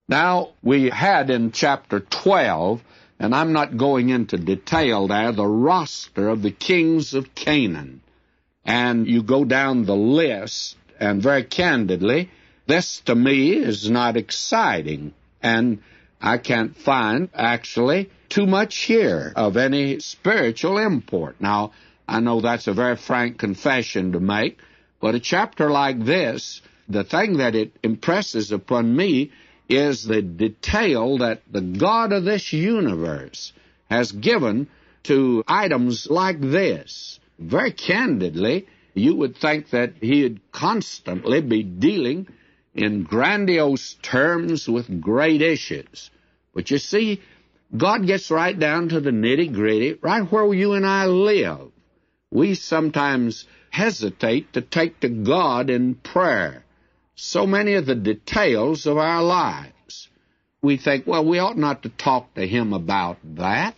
Now, we had in chapter 12, and I'm not going into detail there, the roster of the kings of Canaan. And you go down the list, and very candidly, this to me is not exciting. And I can't find, actually, too much here of any spiritual import. Now, I know that's a very frank confession to make, but a chapter like this, the thing that it impresses upon me is the detail that the God of this universe has given to items like this. Very candidly, you would think that he'd constantly be dealing in grandiose terms with great issues. But you see, God gets right down to the nitty-gritty, right where you and I live. We sometimes hesitate to take to God in prayer so many of the details of our lives. We think, well, we ought not to talk to Him about that.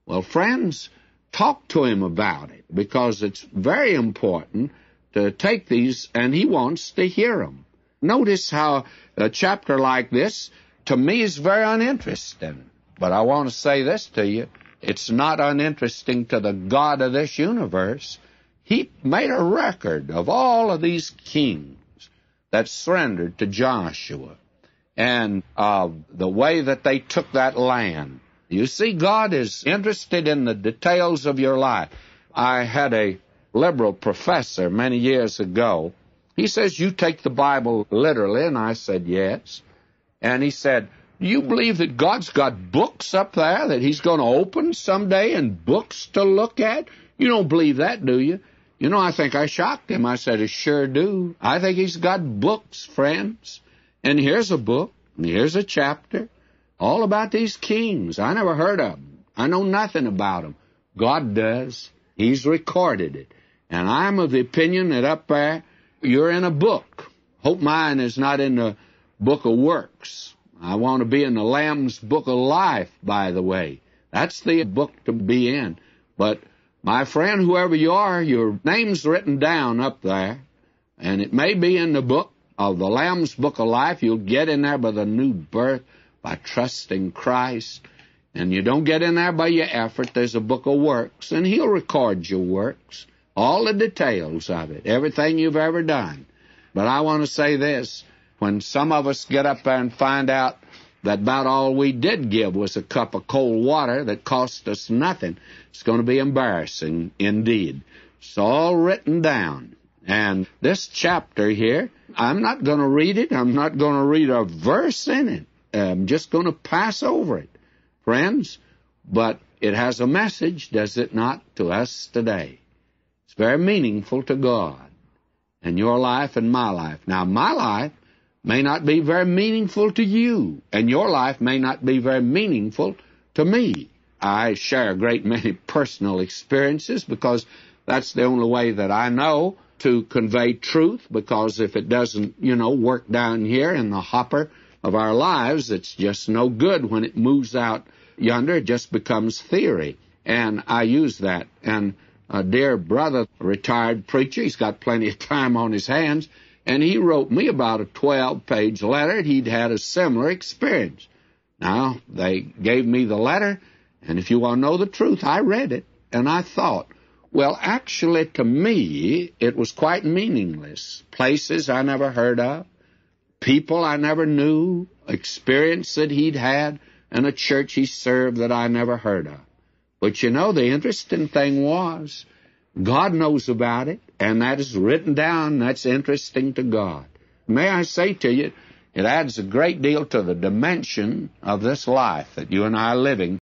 Well, friends, talk to Him about it, because it's very important to take these, and He wants to hear them. Notice how a chapter like this, to me, is very uninteresting. But I want to say this to you. It's not uninteresting to the God of this universe. He made a record of all of these kings that surrendered to Joshua and the way that they took that land. You see, God is interested in the details of your life. I had a liberal professor many years ago. He says, you take the Bible literally, and I said, yes. And he said, do you believe that God's got books up there that He's going to open someday and books to look at? You don't believe that, do you? You know, I think I shocked him. I said, I sure do. I think He's got books, friends. And here's a book, and here's a chapter, all about these kings. I never heard of them. I know nothing about them. God does. He's recorded it. And I'm of the opinion that up there, you're in a book. Hope mine is not in the book of works. I want to be in the Lamb's book of life, by the way. That's the book to be in. But, my friend, whoever you are, your name's written down up there, and it may be in the book of the Lamb's book of life. You'll get in there by the new birth, by trusting Christ. And you don't get in there by your effort. There's a book of works, and He'll record your works, all the details of it, everything you've ever done. But I want to say this. When some of us get up there and find out that about all we did give was a cup of cold water that cost us nothing, it's going to be embarrassing indeed. It's all written down. And this chapter here, I'm not going to read it. I'm not going to read a verse in it. I'm just going to pass over it, friends. But it has a message, does it not, to us today? It's very meaningful to God and your life and my life. Now, my life may not be very meaningful to you, and your life may not be very meaningful to me. I share a great many personal experiences because that's the only way that I know to convey truth, because if it doesn't, work down here in the hopper of our lives, it's just no good. When it moves out yonder, it just becomes theory. And I use that. And a dear brother, retired preacher, he's got plenty of time on his hands, and he wrote me about a 12-page letter. He'd had a similar experience. Now, they gave me the letter, and if you want to know the truth, I read it, and I thought, well, actually, to me, it was quite meaningless. Places I never heard of, people I never knew, experience that he'd had, and a church he served that I never heard of. But the interesting thing was, God knows about it, and that is written down. That's interesting to God. May I say to you, it adds a great deal to the dimension of this life that you and I are living